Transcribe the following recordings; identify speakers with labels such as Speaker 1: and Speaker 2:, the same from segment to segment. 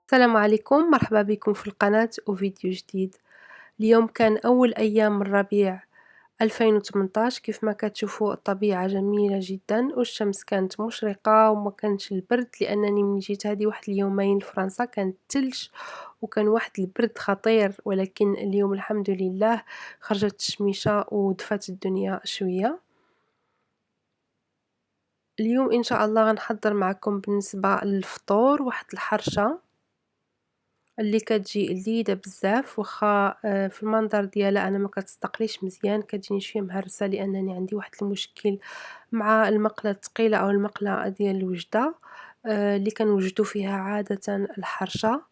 Speaker 1: السلام عليكم، مرحبا بكم في القناة وفيديو جديد. اليوم كان أول أيام من ربيع 2018. كيف ما كتشوفوا الطبيعة جميلة جدا والشمس كانت مشرقة وما كانش البرد، لأنني من جيت هذه واحد اليومين لفرنسا كانت تلج وكان واحد البرد خطير، ولكن اليوم الحمد لله خرجت الشميشة ودفات الدنيا شوية. اليوم إن شاء الله غنحضر معكم بالنسبة للفطور واحد الحرشة اللي كتجي لذيذة بزاف، واخا في المنظر ديالها أنا ما كتصدقليش مزيان، كتجيني شوية مهرسة لأنني عندي واحد المشكل مع المقلة الثقيلة أو المقلة ديال الوجدة اللي كنوجدو فيها عادةً الحرشة.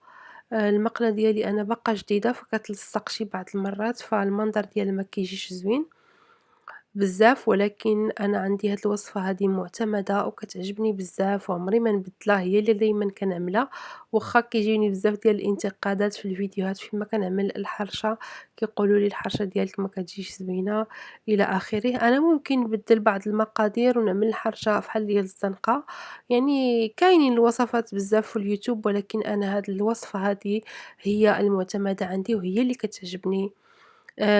Speaker 1: المقلة ديالي أنا باقا جديدة فكتلصق شي بعض المرات، فالمنظر ديالها ما كيجيش زوين بزاف، ولكن أنا عندي هاد الوصفة هادي معتمدة وكتعجبني بزاف وعمري ما نبدلها، هي اللي دايما كنعملها. واخا كيجيوني بزاف ديال الانتقادات في الفيديوهات فيما كنعمل الحرشة، كيقولوا لي الحرشة ديالك ما كتجيش زوينة الى اخره. انا ممكن نبدل بعض المقادير ونعمل الحرشة بحال ديال الزنقة، يعني كاينين الوصفات بزاف في اليوتيوب، ولكن انا هاد الوصفة هادي هي المعتمدة عندي وهي اللي كتعجبني.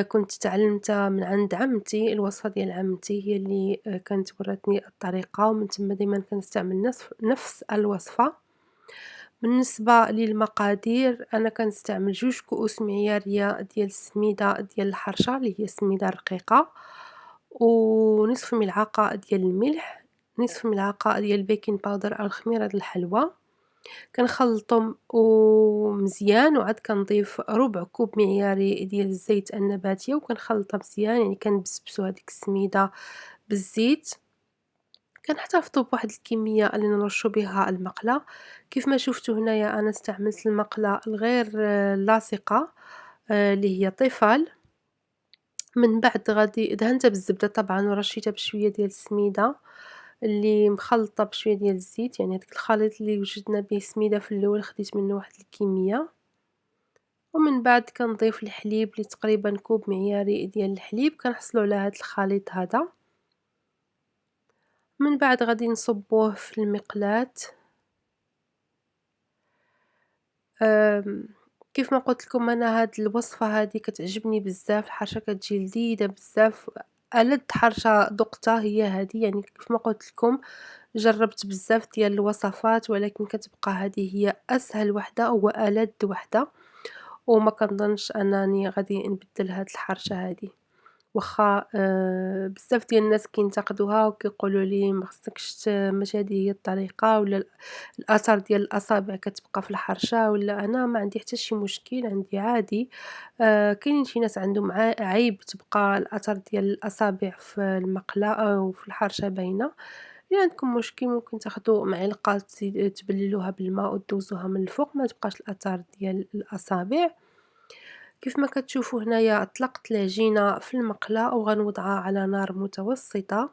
Speaker 1: كنت تعلمتها من عند عمتي، الوصفة ديال عمتي هي اللي كانت ورّتني الطريقة، ومن تما ديما كنستعمل نفس الوصفة. بالنسبة للمقادير أنا كنستعمل 2 كؤوس معيارية ديال السميدة ديال الحرشة اللي هي سميدة رقيقة، ونصف ملعقة ديال الملح، نصف ملعقة ديال البيكين باودر أو خميرة الحلوى. كنخلطهم مزيان، وعاد كنضيف ربع كوب معياري ديال الزيت النباتي وكنخلطها مزيان، يعني كنبسبسو هاديك السميدة بالزيت. كنحتفظوا بواحد الكمية اللي نرشوا بها المقلة. كيف ما شفتوا هنايا أنا استعملت المقلة الغير لاصقة اللي هي طيفال. من بعد غادي دهنتها بالزبدة طبعًا ورشيتها بشوية ديال السميدة اللي مخلطة بشوية ديال الزيت، يعني هاداك الخليط اللي وجدنا به السميدة في الأول خديت منه واحد الكمية، ومن بعد كنضيف الحليب اللي تقريبا كوب معياري ديال الحليب، كنحصلوا على هاد الخليط هذا. من بعد غادي نصبوه في المقلاة. آمم، كيف ما قُلت لكم أنا هاد الوصفة هادي كتعجبني بزاف، الحرشة كتجي لذيذة بزاف، ألذ حرشة ذُقتها هي هادي، يعني كيف ما قُلت لكم جرّبت بزاف ديال الوصفات ولكن كتبقى هذه هي أسهل وحدة وألذ وحدة، وما كنظنش أنني غادي نبدّل هاد الحرشة هادي. واخا بزاف ديال الناس كينتقدوها وكيقولوا لي ما خصكش ماشي هذه هي الطريقة، ولا الآثار ديال الأصابع كتبقى في الحرشة، ولا أنا ما عندي حتى شي مشكل، عندي عادي. كاينين شي ناس عندهم عيب تبقى الآثار ديال الأصابع في المقلة أو في الحرشة باينة. إلا عندكم مشكل ممكن تاخدوا معلقة تبللوها بالماء ودوزوها من الفوق ما تبقاش الآثار ديال الأصابع. كيف ما كتشوفوا هنايا أطلقت العجينة في المقلاة وغنوضعها على نار متوسطة،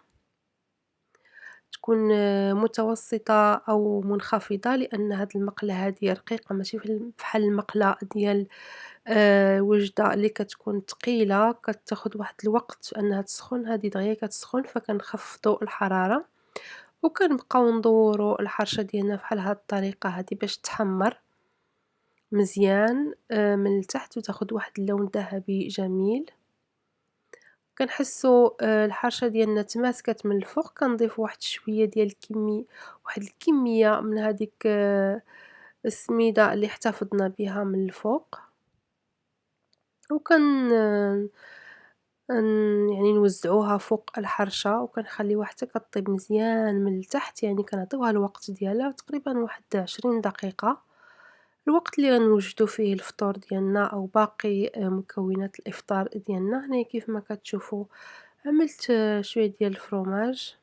Speaker 1: تكون متوسطة أو منخفضة، لأن هاد المقلة هادي رقيقة ماشي فحال المقلة ديال وجدة اللي كتكون تقيلة كتاخد واحد الوقت أنها تسخن، هادي دغيا كتسخن فكنخفضوا الحرارة وكنبقاو ندورو الحرشة ديالنا فحال هاد الطريقة هادي باش تحمر مزيان من التحت وتاخد واحد اللون ذهبي جميل. كنحسّو الحرشة ديالنا تماسكات من الفوق، كنضيفو واحد شوية ديال واحد الكمية من هاديك السميدة اللي احتفظنا بها من الفوق، وكن يعني نوزعوها فوق الحرشة وكنخليوها حتى كطيب مزيان من التحت، يعني كنعطيوها الوقت ديالها تقريبًا واحد 20 دقيقة، الوقت اللي غنوجدو فيه الفطور ديالنا أو باقي مكونات الإفطار ديالنا. هنايا كيف ما كتشوفوا عملت شوية ديال الفرomage،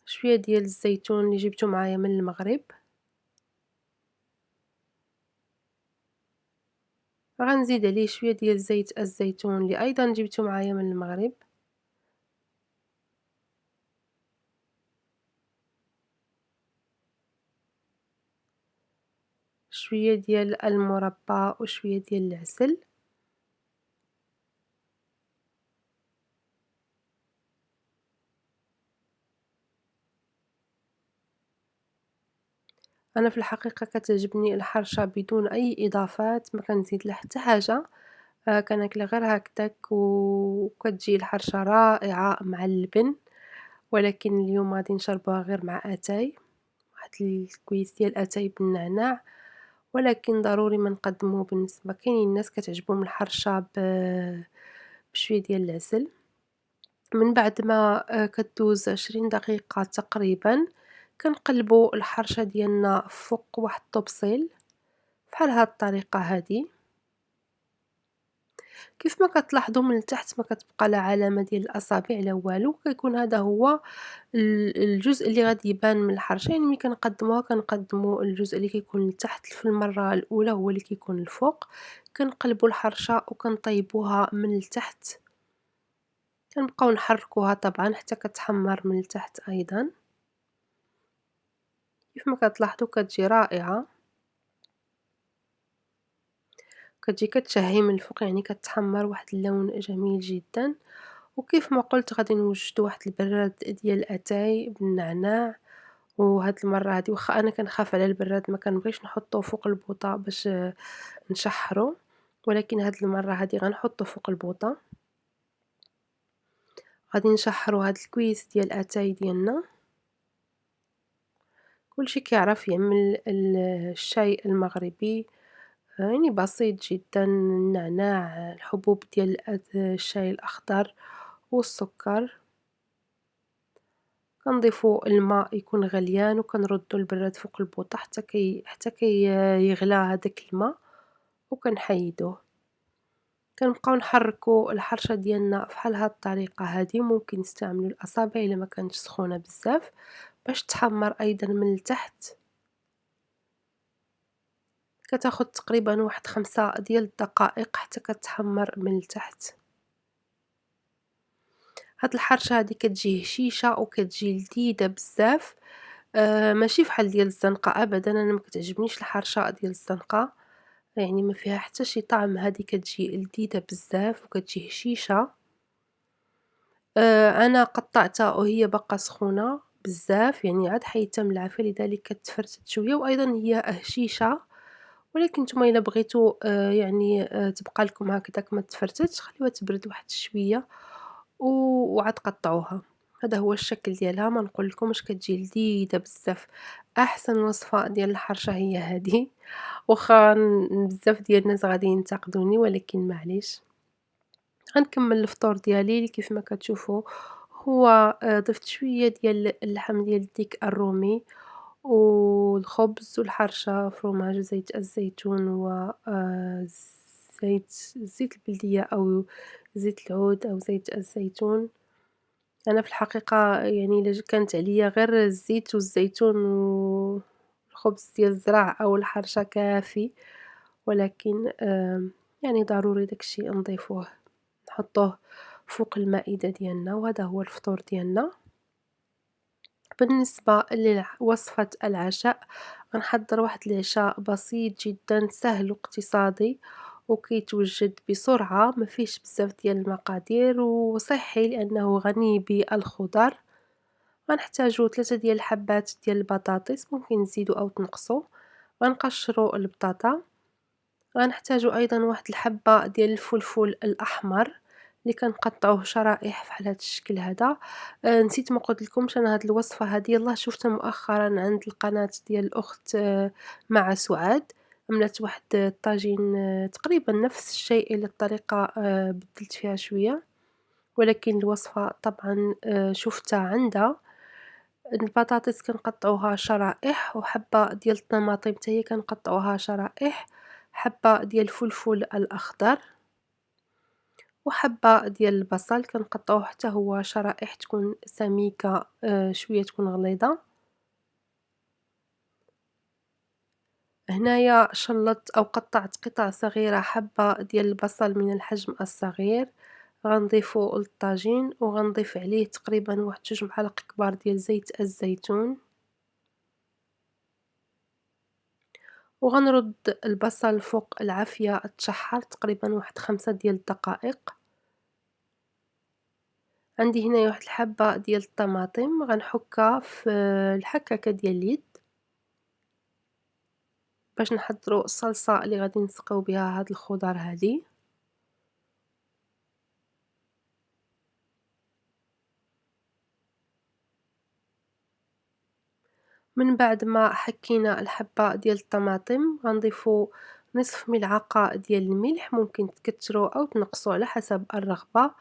Speaker 1: شوية ديال الزيتون اللي جبته معايا من المغرب، غنزيد عليه شوية ديال زيت الزيتون اللي أيضًا جبته معايا من المغرب، شوية ديال المربى وشوية ديال العسل. أنا في الحقيقة كتعجبني الحرشة بدون أي إضافات، ما كنزيد لها حتى حاجة، كناكلها غير هكداك وكتجي الحرشة رائعة مع اللبن، ولكن اليوم غادي نشربوها غير مع أتاي، واحد الكويس ديال أتاي بالنعناع، ولكن ضروري ما نقدموه بالنسبة كاينين ناس كتعجبهم الحرشة بشوية ديال العسل. من بعد ما كدوز 20 دقيقة تقريبًا، كنقلبوا الحرشة ديالنا فوق واحد الطبسيل بحال هاد الطريقة هادي. كيف ما كتلاحظوا من التحت ما كتبقى لا علامة ديال الأصابع لا والو، كيكون هذا هو الجزء اللي غادي يبان من الحرشة، يعني ملي كنقدموها كنقدموا الجزء اللي كيكون لتحت في المرة الأولى هو اللي كيكون الفوق، كنقلبوا الحرشة وكنطيبوها من التحت، كنبقاو نحركوها طبعًا حتى كتحمر من التحت أيضًا. كيف ما كتلاحظوا كتجي رائعة، كتجي كتشهي من الفوق يعني كتحمر واحد اللون جميل جدًا، وكيف ما قلت غادي نوجدوا واحد البراد ديال الأتاي بالنعناع، وهاد المرة هادي واخا أنا كنخاف على البراد ما كنبغيش نحطوه فوق البوطة باش نشحرو، ولكن هاد المرة هادي غنحطو فوق البوطة، غادي نشحرو هاد الكويس ديال الأتاي ديالنا. كلشي كيعرف يعمل الشاي المغربي، يعني بسيط جدًا، النعناع، الحبوب ديال الشاي الأخضر والسكر، كنضيفوا الماء يكون غليان وكنردوا البراد فوق البوطة حتى كي يغلى هداك الماء وكنحيدوه، كنبقاو نحركوا الحرشة ديالنا فحال هاد الطريقة هادي، ممكن نستعملوا الأصابع إلا ما كانتش سخونة بزاف باش تحمر أيضًا من التحت. كتاخد تقريبًا واحد 5 ديال الدقائق حتى كتحمر من التحت. هاد الحرشة هادي كتجي هشيشة وكتجي لذيذة بزاف، ماشي فحال ديال الزنقة أبدًا، أنا ما كتعجبنيش الحرشة ديال الزنقة، يعني ما فيها حتى شي طعم، هادي كتجي لذيذة بزاف وكتجي هشيشة. أنا قطّعتها وهي باقا سخونة بزاف، يعني عاد حيدتها من العافية لذلك كتفرتت شوية وأيضًا هي هشيشة، ولكن نتوما إلا بغيتو يعني تبقى لكم هكداك ما تفرتتش خليوها تبرد واحد شوية و وعاد قطّعوها. هذا هو الشكل ديالها، ما نقولكمش كتجي لذيذة بزاف، أحسن وصفة ديال الحرشة هي هذه، واخا بزاف ديال الناس غادي ينتقدوني ولكن معليش. غنكمّل الفطور ديالي اللي كيف ما كتشوفوا هو ضفت شوية ديال اللحم ديال الديك الرومي والخبز والحرشة، فرماج وزيت الزيتون و زيت البلدية أو زيت العود أو زيت الزيتون. أنا في الحقيقة يعني إلا كانت عليا غير الزيت والزيتون والخبز ديال الزرع أو الحرشة كافي، ولكن يعني ضروري داك الشي نضيفوه. نحطوه فوق المائدة ديالنا وهذا هو الفطور ديالنا. بالنسبة وصفة العشاء غنحضر واحد العشاء بسيط جدًا سهل واقتصادي وكيتوجد بسرعة، ما فيهش بزاف ديال المقادير وصحي لأنه غني بالخضر. غنحتاجو 3 ديال الحبات ديال البطاطس، ممكن تزيدو أو تنقصوا، غنقشروا البطاطا، غنحتاجو أيضًا واحد الحبة ديال الفلفل الأحمر اللي كنقطعوه شرائح فحال هاد الشكل هذا. نسيت ما قلتلكمش أنا هاد الوصفة هادي يلاه شُفتها مؤخرًا عند القناة ديال الأخت مع سعاد، عملت واحد الطاجين تقريبًا نفس الشيء إلا الطريقة بدلت فيها شوية، ولكن الوصفة طبعًا شُفتها عندها. البطاطس كنقطعوها شرائح، وحبة ديال الطماطم حتى هي كنقطعوها شرائح، حبة ديال الفلفل الأخضر، وحبة ديال البصل كنقطعوه حتى هو شرائح تكون سميكة شوية تكون غليظة. هنايا شلّطت أو قطعت قطع صغيرة حبة ديال البصل من الحجم الصغير، غنضيفو للطاجين وغنضيف عليه تقريبًا واحد 2 معالق كبار ديال زيت الزيتون. وغنرُد البصل فوق العافية تشحّر تقريبًا واحد 5 ديال الدقائق. عندي هنايا واحد الحبّة ديال الطماطم غنحكها في الحكّاكة ديال اليد، باش نحضروا الصلصة اللي غادي نسقيو بها هاد الخضر هادي. من بعد ما حكينا الحبة ديال الطماطم غنضيفو نصف ملعقة ديال الملح، ممكن تكتروا أو تنقصوا على حسب الرغبة.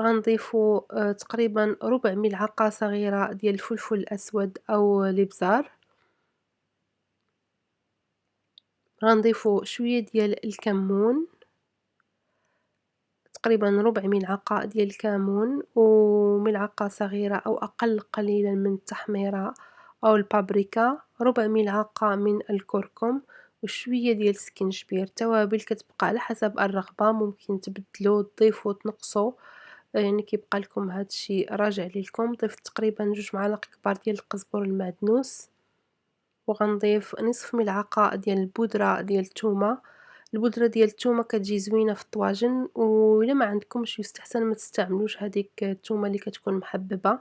Speaker 1: غنضيفو تقريبا ربع ملعقة صغيرة ديال الفلفل الأسود أو الإبزار. غنضيفو شوية ديال الكمون، تقريبا ربع ملعقة ديال الكمون، وملعقة صغيرة أو أقل قليلا من التحميرة أو البابريكا، ربع ملعقة من الكركم، وشوية ديال السكنجبير. التوابل كتبقى على حسب الرغبة، ممكن تبدلو تضيفو تنقصو، يعني كيبقى لكم هادشي راجع ليكم. ضفت تقريبا 2 معالق كبار ديال القزبر المعدنوس، وغنضيف نصف ملعقة ديال البودرة ديال الثومة. البودرة ديال الثومة كتجي زوينة في الطواجن، وإلا ما عندكمش يستحسن ما تستعملوش هذيك الثومة اللي كتكون محببة.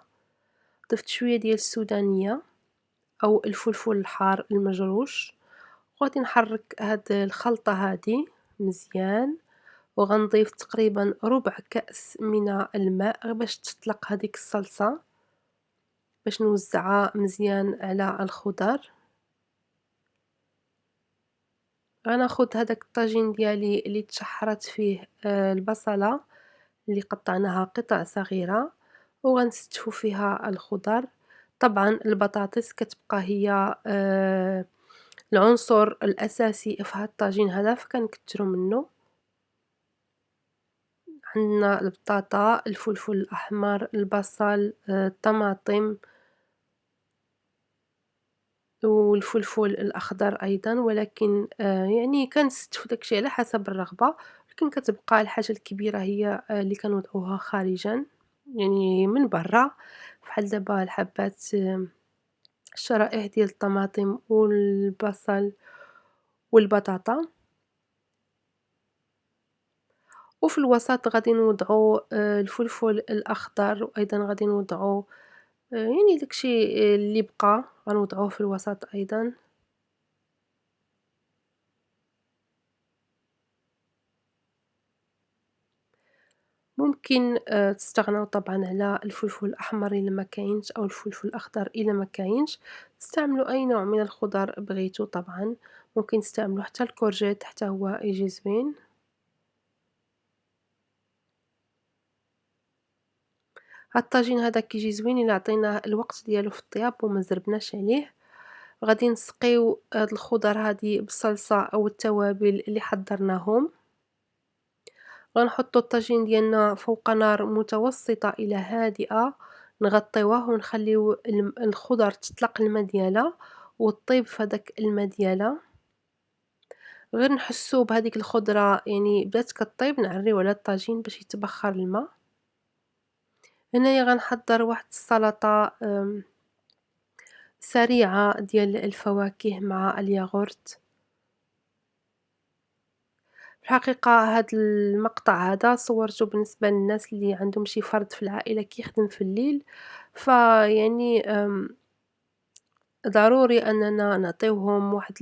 Speaker 1: ضفت شوية ديال السودانية أو الفلفل الحار المجروش، وغادي نحرك هاد الخلطة هادي مزيان. وغنضيف تقريبا ربع كأس من الماء باش تطلق هذيك الصلصة، باش نوزعها مزيان على الخضر. غناخد هداك الطاجين ديالي اللي تشحرت فيه البصلة اللي قطعناها قطع صغيرة، وغنستفو فيها الخضر. طبعا البطاطس كتبقى هي العنصر الأساسي في هاد الطاجين هذا، فكنكترو منه. عندنا البطاطا، الفلفل الأحمر، البصل، الطماطم والفلفل الأخضر أيضًا، ولكن يعني كنستفو داكشي على حسب الرغبة، ولكن كتبقى الحاجة الكبيرة هي اللي كنوضعوها خارجًا، يعني من برا، بحال دابا الحبات الشرائح ديال الطماطم والبصل والبطاطا. وفي الوسط غادي نوضعو الفلفل الأخضر، وأيضًا غادي نوضعو يعني داكشي اللي بقى غنوضعوه في الوسط أيضًا. ممكن تستغناو طبعًا على الفلفل الأحمر إلا ما كاينش، أو الفلفل الأخضر إلا ما كاينش، تستعملوا أي نوع من الخضر بغيتو طبعًا. ممكن تستعملوا حتى الكورجيت حتى هو يجي زوين. هاد الطاجين هذا كيجي زوين إلا عطيناه الوقت ديالو في الطياب وما زربناش عليه. غادي نسقيو هاد الخضر هادي بالصلصة أو التوابل اللي حضرناهم. غنحطو الطاجين ديالنا فوق نار متوسطة إلى هادئة، نغطيوه ونخليو الخضر تطلق الما ديالها وطيب في هداك الما ديالها. غير نحسو بهاديك الخضرة يعني بدات كطيب نعريو على الطاجين باش يتبخر الما. هنايا غنحضر واحد السلطة سريعة ديال الفواكه مع الياغورت. في الحقيقة هاد المقطع هذا صورته بالنسبة للناس اللي عندهم شي فرد في العائلة كيخدم في الليل، فيعني ضروري أننا نعطيوهم واحد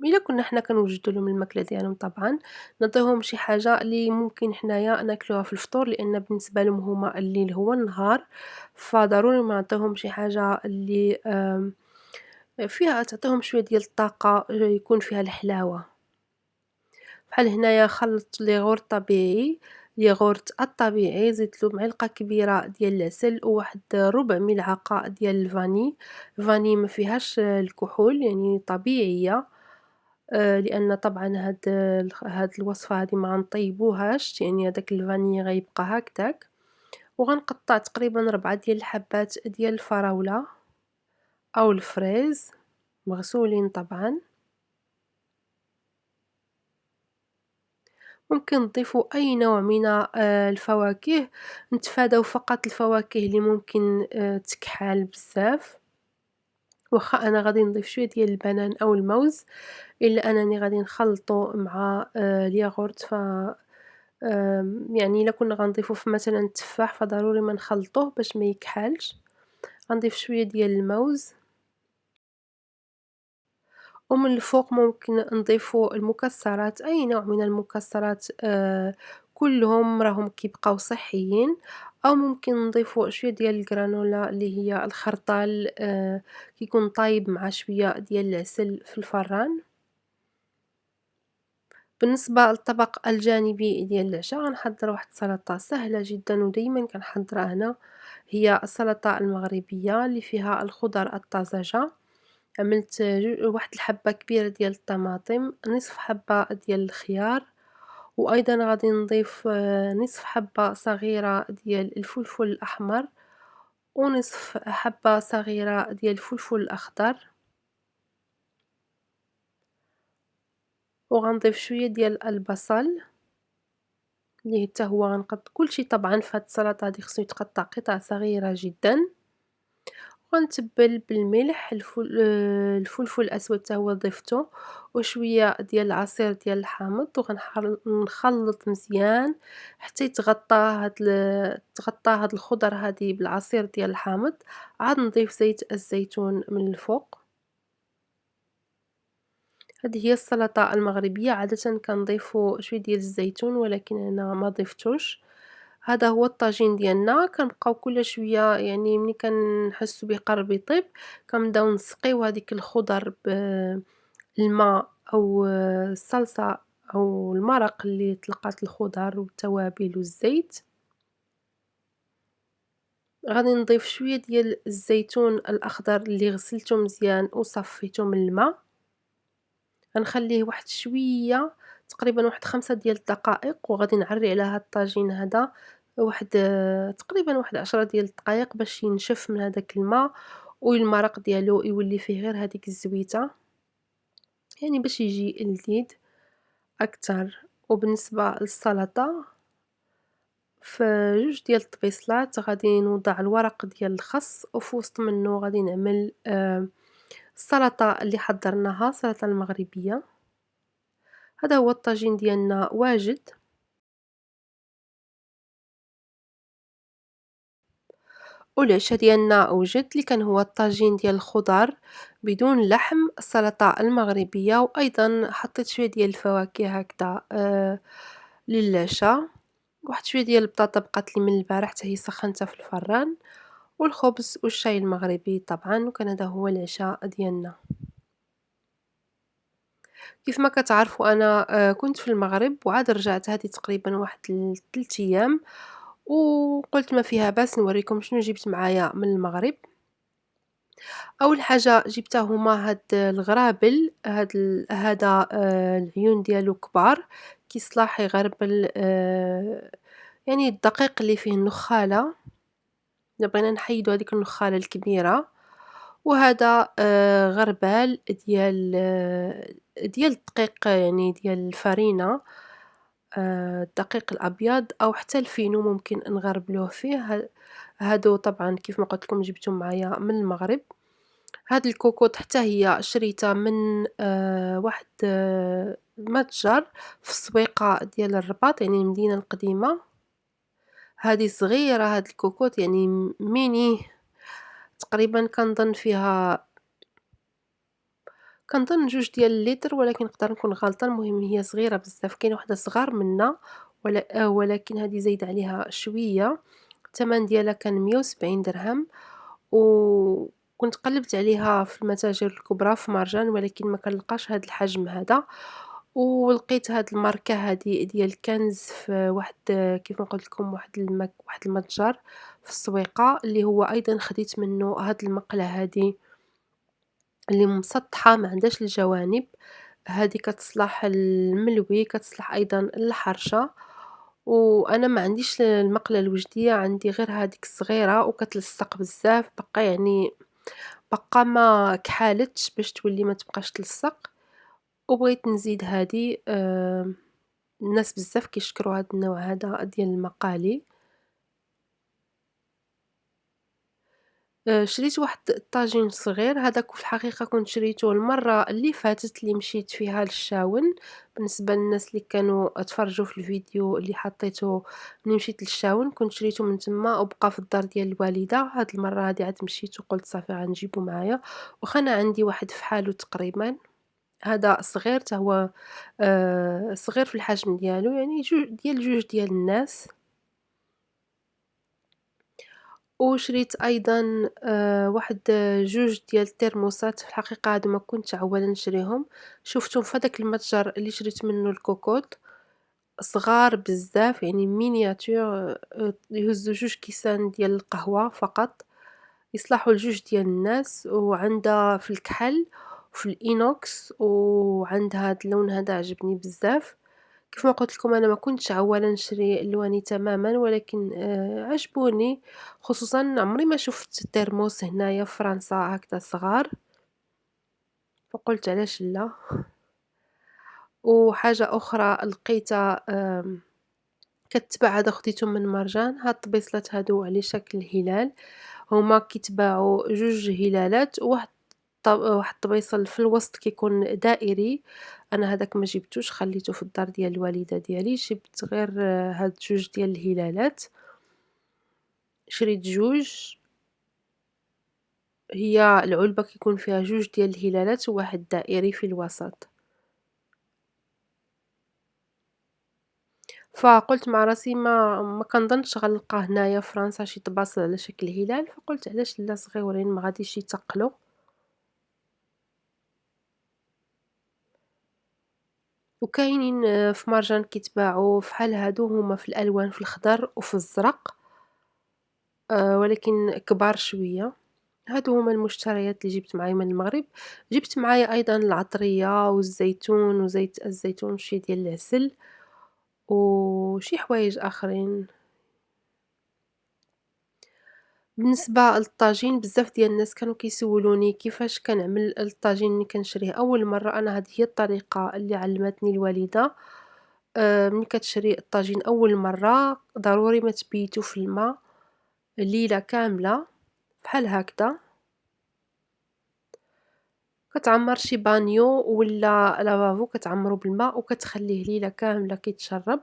Speaker 1: إلا كنا حنا كنوجدوا لهم الماكلة ديالهم طبعًا، نعطيوهم شي حاجة اللي ممكن حنايا ناكلوها في الفطور، لأن بالنسبة لهم هُما الليل هو النهار، فضروري ما نعطيوهم شي حاجة اللي فيها تعطيهم شوية ديال الطاقة، يكون فيها الحلاوة. بحال هنايا خلّطت الياغورت طبيعي، الياغورت الطبيعي زدت له معلقة كبيرة ديال العسل وواحد ربع ملعقة ديال الفاني. الفاني ما فيهاش الكحول يعني طبيعية، لأن طبعًا هاد الوصفة هادي ما غنطيبوهاش، يعني هداك الفاني غيبقى هكداك. وغنقطّع تقريبًا 4 ديال الحبات ديال الفراولة أو الفريز مغسولين طبعًا. ممكن تضيفوا أي نوع من الفواكه، نتفاداو فقط الفواكه اللي ممكن تكحال بزاف. واخا أنا غادي نضيف شوية ديال البنان أو الموز، إلا أنني غادي نخلطو مع الياغورت، يعني إلا كنا غنضيفو في مثلًا التفاح فضروري ما نخلطوه باش ما يكحالش. غنضيف شوية ديال الموز، ومن الفوق ممكن نضيفوا المكسرات، أي نوع من المكسرات كلهم راهم كيبقاو صحيين، أو ممكن نضيفوا شوية ديال الجرانولا اللي هي الخرطال كيكون طايب مع شوية ديال العسل في الفران. بالنسبة للطبق الجانبي ديال العشاء غنحضر واحد السلطة سهلة جدًا ودايمًا كنحضرها أنا، هي السلطة المغربية اللي فيها الخضر الطازجة. عملت واحد الحبة كبيرة ديال الطماطم، نصف حبة ديال الخيار، وأيضًا غادي نضيف نصف حبة صغيرة ديال الفلفل الأحمر، ونصف حبة صغيرة ديال الفلفل الأخضر، وغنضيف شوية ديال البصل اللي حتى هو كلشي طبعًا في هاد السلطة هادي خصو يتقطع قطع صغيرة جدًا. غنتبّل بالملح، الفلفل الأسود حتى هو ضيفته، وشوية ديال العصير ديال الحامض، نخلّط مزيان حتى تغطى هاد الخضر هادي بالعصير ديال الحامض، عاد نضيف زيت الزيتون من الفوق. هذه هي السلطة المغربية، عادةً كنضيفوا شوية ديال الزيتون ولكن أنا ما ضفتوش. هذا هو الطاجين ديالنا، كنبقاو كل شوية يعني ملي كنحسوا به قرب يطيب كنبداو نسقيو هذيك الخضر بالماء أو الصلصة أو المرق اللي طلقات الخضر والتوابل والزيت. غادي نضيف شوية ديال الزيتون الأخضر اللي غسلته مزيان وصفيته من الماء. غنخليه واحد شوية تقريبًا واحد 5 ديال الدقائق، وغادي نعري على هاد الطاجين هذا واحد تقريبًا واحد 10 ديال الدقايق باش ينشف من هداك الماء، والمرق ديالو يولي فيه غير هاديك الزويته، يعني باش يجي لذيذ أكتر. وبالنسبة للسلطة في 2 ديال الطبيصلات غادي نوضع الورق ديال الخس، وفي وسط منو غادي نعمل السلطة اللي حضرناها، السلطة المغربية. هذا هو الطاجين ديالنا واجد. والعشا ديالنا وجد اللي كان هو الطاجين ديال الخضر بدون لحم، السلطة المغربية، وأيضًا حطيت شوية ديال الفواكه هكذا للعشا، واحد شوية ديال البطاطا بقات لي من البارح حتى هي سخّنتها في الفران، والخبز والشاي المغربي طبعًا، وكان هذا هو العشاء ديالنا. كيف ما كتعرفوا أنا كنت في المغرب وعاد رجعت هذه تقريبًا واحد 3 أيام، وقُلت ما فيها بأس نوريكم شنو جِبت معايا من المغرب. أول حاجة جِبتها هُما هاد الغرابل، هذا العيون ديالو كبار، كيصلاح يغربل يعني الدقيق اللي فيه النخالة، إلا بغينا نحيدو هاديك النخالة الكبيرة، وهذا غربال ديال الدقيق يعني ديال الفرينة، الدقيق الأبيض أو حتى الفينو ممكن نغربلوه فيه، هادو طبعًا كيف ما قُلت لكم جِبتهم معايا من المغرب. هاد الكوكوط حتى هي شريتها من واحد متجر في السويقة ديال الرباط، يعني المدينة القديمة. هذه صغيرة هاد الكوكوط يعني ميني، تقريبًا كنظن 2 ديال الليتر ولكن نقدر نكون غالطة، المهم هي صغيرة بزاف، كاينة وحدة صغار منها ولكن هذه زايدة عليها شوية. الثمن ديالها كان 170 درهم. وكنت قلّبت عليها في المتاجر الكبرى في مارجان ولكن ما كنلقاش هاد الحجم هذا، ولقيت هاد الماركة هادي ديال كنز في واحد كيف ما قُلت لكم واحد المتجر في السويقة، اللي هو أيضًا خديت منه هاد المقلة هادي اللي مسطحة ما عندهاش الجوانب، هذه كتصلح الملوي، كتصلح أيضًا للحرشة. وأنا ما عنديش المقلة الوجدية، عندي غير هاذيك الصغيرة وكتلصّق بزاف، بقى ما كحالتش باش تولي ما تبقاش تلصّق، وبغيت نزيد هادي الناس بزاف كيشكروا هاد النوع هذا ديال المقالي. شريت واحد الطاجين صغير، هذاك في الحقيقة كنت شريته المرة اللي فاتت اللي مشيت فيها للشاون، بالنسبة للناس اللي كانوا تفرجوا في الفيديو اللي حطيته ملي مشيت للشاون، كنت شريته من تما وبقى في الدار ديال الوالدة. هاد المرة هادي عاد مشيت وقُلت صافي غنجيبو معايا، واخا أنا عندي واحد فحالو تقريبًا. هذا صغير حتى هو صغير في الحجم ديالو، يعني جوج ديال الناس. وشريت أيضًا واحد جوج ديال الترموسات، في الحقيقة هادو ما كنتش عوّالة نشريهم، شُفتهم في هاداك المتجر اللي شريت منه الكوكوط، صغار بزاف يعني miniature، يهزّوا جوج كيسان ديال القهوة فقط، يصلحوا لجوج ديال الناس، وعندها في الكحل وفي الإينوكس، وعندها هاد اللون هذا عجبني بزاف. كيف ما قُلت لكم أنا ما كنتش عوّالة نشري ألواني تمامًا، ولكن عجبوني، خصوصًا عمري ما شُفت ترموس هنايا في فرنسا هكذا صغار، فقُلت علاش لا. وحاجة أخرى لقيتها كتباع، هذا خديتهم من مرجان، هاد الطبيصلات هادو على شكل هلال، هُما كيتباعوا جوج هلالات، واحد الطبيصل في الوسط كيكون دائري، أنا هذاك ما جبتوش خليته في الدار ديال الوالدة ديالي، جبت غير هاد جوج ديال الهلالات، شريت جوج، هي العلبة كيكون فيها جوج ديال الهلالات وواحد دائري في الوسط. فقُلت مع راسي ما كنظنش غنلقى هنايا في فرنسا شي طباصل على شكل هلال، فقُلت علاش لا، صغيورين ما غاديش يتقلوا. وكاينين في مرجان كيتباعوا فحال هادو، هُما في الألوان في الخضر وفي الزرق، ولكن كبار شوية. هادو هُما المشتريات اللي جِبت معايا من المغرب. جِبت معايا أيضًا العطرية والزيتون وزيت الزيتون وشي ديال العسل وشي حوايج آخرين. بالنسبة للطاجين، بزاف ديال الناس كانوا كيسولوني كيفاش كنعمل الطاجين ملي كنشريه أول مرة، أنا هذه هي الطريقة اللي علمتني الوالدة. ملي كتشري الطاجين أول مرة ضروري ما تبيتو في الما ليلة كاملة بحال هكدا، كتعمّر شي بانيو ولا لافابو كتعمّرو بالما وكتخليه ليلة كاملة كيتشرّب.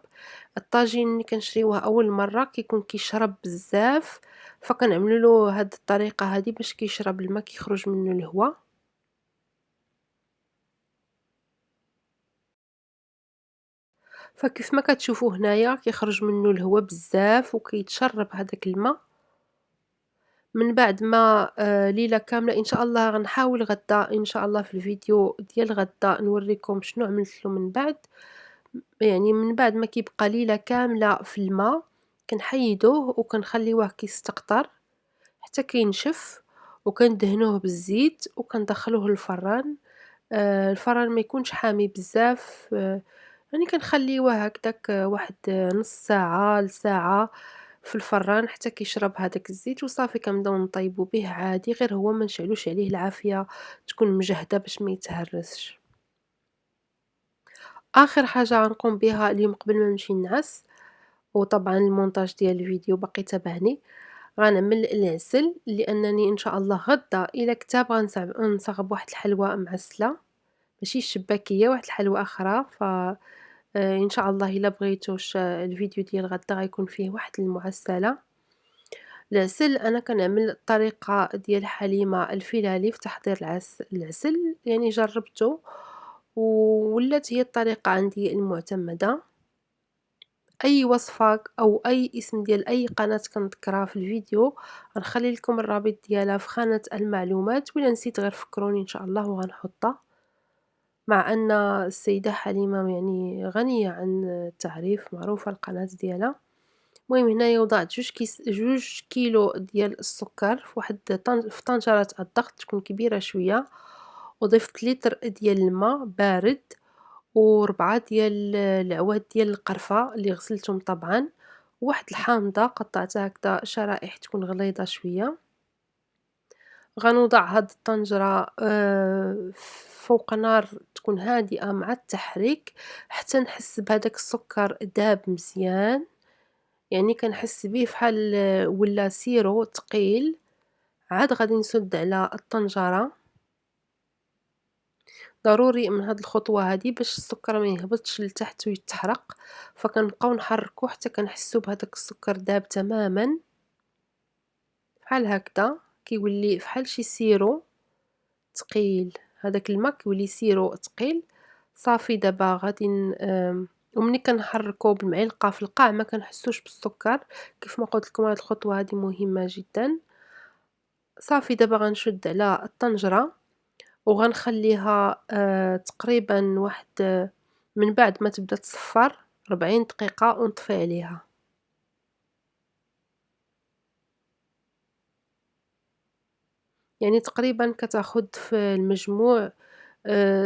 Speaker 1: الطاجين ملي كنشريوه أول مرة كيكون كيشرب بزاف، فكنعملو له هاد الطريقة هادي باش كيشرب الما كيخرج منه الهوا. فكيف ما كتشوفوا هنايا كيخرج منه الهوا بزاف وكيتشرّب هداك الما. من بعد ما ليلة كاملة إن شاء الله غنحاول غدا إن شاء الله في الفيديو ديال غدا نوريكم شنو عملت له من بعد. يعني من بعد ما كيبقى ليلة كاملة في الما كنحيدوه وكنخليوه كيستقطر حتى كينشف، وكندهنوه بالزيت وكندخلوه للفران. الفران ما يكونش حامي بزاف، يعني كنخليوه هكداك واحد نص ساعة لساعة في الفران حتى كيشرب هداك الزيت وصافي كنبداو نطيبوا به عادي، غير هو ما نشعلوش عليه العافية تكون مجهدة باش ما يتهرسش. آخر حاجة غنقوم بها اليوم قبل ما نمشي نعس، وطبعًا المونتاج ديال الفيديو باقي تابعني، غنعمل العسل لأنني إن شاء الله غدا إلا كتاب نصاوب واحد الحلوى معسلة، ماشي الشباكية، واحد الحلوى أخرى. إن شاء الله إلا بغيتو الفيديو ديال غدا غيكون فيه واحد المعسلة. العسل أنا كنعمل الطريقة ديال حليمة الفيلالي في تحضير العسل، يعني جربته وولات هي الطريقة عندي المعتمدة. أي وصفة أو أي اسم ديال أي قناة كنذكرها في الفيديو غنخلي لكم الرابط ديالها في خانة المعلومات، وإلا نسيت غير فكروني إن شاء الله وغنحطها. مع أن السيدة حليمة يعني غنية عن التعريف، معروفة القناة ديالها. المهم هنايا وضعت جوج كيلو ديال السكر في واحد في طنجرة الضغط تكون كبيرة شوية، وضفت لتر ديال الما بارد، و4 ديال العواد ديال القرفة اللي غسلتهم طبعًا، وواحد الحامضة قطعتها هكذا شرائح تكون غليظة شوية. غنوضع هاد الطنجرة فوق نار تكون هادئة مع التحريك حتى نحس بهداك السكر داب مزيان، يعني كنحس بيه فحال ولا سيرو تقيل. عاد غادي نسد على الطنجرة، ضروري من هاد الخطوة هادي باش السكر ما يهبطش لتحت ويتحرق، فكنبقاو نحركو حتى كنحسو بهداك السكر داب تمامًا بحال هكدا، كيولي فحال شي سيرو تقيل هداك الما كيولي سيرو ثقيل. صافي دابا غادي ومني كنحركو بالمعلقة في القاع ما كنحسوش بالسكر. كيف ما قلت لكم هاد الخطوة هادي مهمة جدا. صافي دابا غنشد على الطنجرة وغنخليها تقريبا واحد من بعد ما تبدا تصفر 40 دقيقة ونطفي عليها. يعني تقريبا كتاخد في المجموع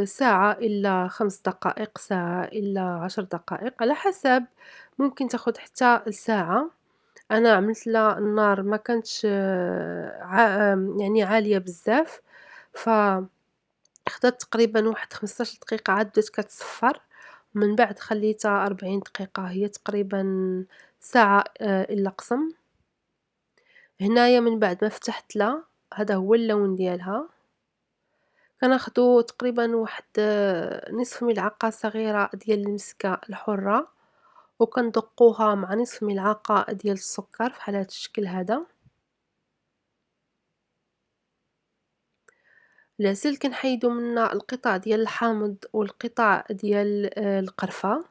Speaker 1: ساعة إلا 5 دقائق، ساعة إلا 10 دقائق على حسب. ممكن تاخد حتى لساعة. أنا عملت لها النار ما كانتش يعني عالية بزاف، فخدات تقريبا واحد 15 دقيقة عاد بدات كتصفر. ومن بعد خليتها 40 دقيقة، هي تقريبا ساعة إلا قسم. هنايا من بعد ما فتحت لها هذا هو اللون ديالها. كناخدو تقريبا واحد نصف ملعقة صغيرة ديال المسكة الحرة، وكندقوها مع نصف ملعقة ديال السكر بحال هاد الشكل هذا. العسل كنحيدو منه القطع ديال الحامض والقطع ديال القرفة.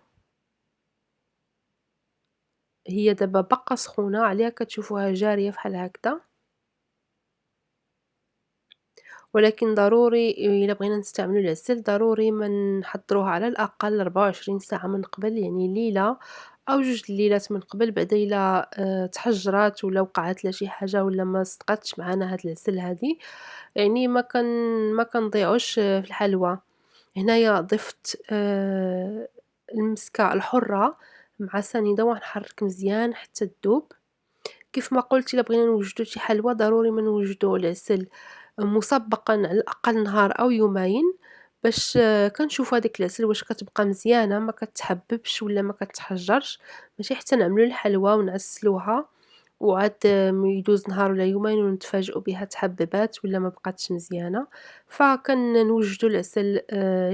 Speaker 1: هي دابا باقا سخونة عليها كتشوفوها جارية بحال هكذا. ولكن ضروري إلا بغينا نستعملو العسل ضروري ما نحضروه على الأقل 24 ساعة من قبل، يعني ليلة أو 2 ليلات من قبل. بعدا إلا تحجرات ولا وقعت لها شي حاجة ولا ما صدقاتش معانا هاد العسل هادي، يعني ما كنضيعوش في الحلوى. هنايا ضفت المسكة الحرة مع سنيدة وغنحرك مزيان حتى تذوب. كيف ما قلت إلا بغينا نوجدو شي حلوى ضروري ما نوجدو العسل مسبقًا على الأقل نهار أو يومين، باش كنشوفو هاديك العسل واش كتبقى مزيانة ما كتحببش ولا ما كتحجرش، ماشي حتى نعملو الحلوى ونعسلوها وعاد يدوز نهار ولا يومين ونتفاجئوا بها تحببات ولا ما بقاتش مزيانة. فكنوجدو العسل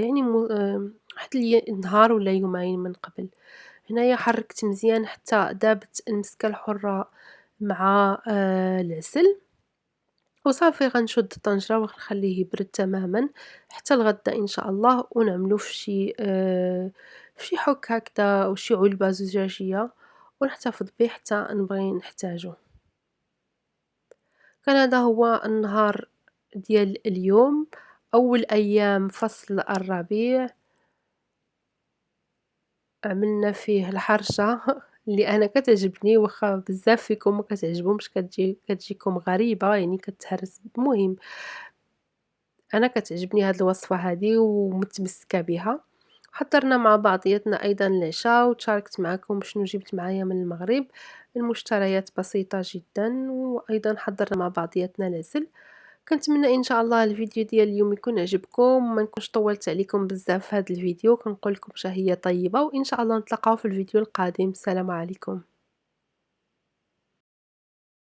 Speaker 1: يعني واحد نهار ولا يومين من قبل. هنايا حركت مزيان حتى دابت المسكة الحرة مع العسل. وصافي غنشد الطنجرة وغنخليه يبرد تمامًا حتى الغدا إن شاء الله، ونعملو في شي حك هكدا أو شي علبة زجاجية ونحتفظ به حتى نبغي نحتاجو. كان هذا هو النهار ديال اليوم، أول أيام فصل الربيع. عملنا فيه الحرشة اللي أنا كتعجبني، واخا بزاف فيكم ما كتعجبهمش كتجيكم غريبة يعني كتهرس. المهم أنا كتعجبني هاد الوصفة هادي ومتمسكة بها. حضرنا مع بعضياتنا أيضا العشاء وتشاركت معكم شنو جبت معايا من المغرب. المشتريات بسيطة جدا، وأيضا حضرنا مع بعضياتنا العسل. كنتمنى إن شاء الله الفيديو ديال اليوم يكون عجبكم وما نكونش طولت عليكم بزاف في هذا الفيديو. كنقول لكم شهية طيبة وإن شاء الله نتلاقاو في الفيديو القادم. السلام عليكم.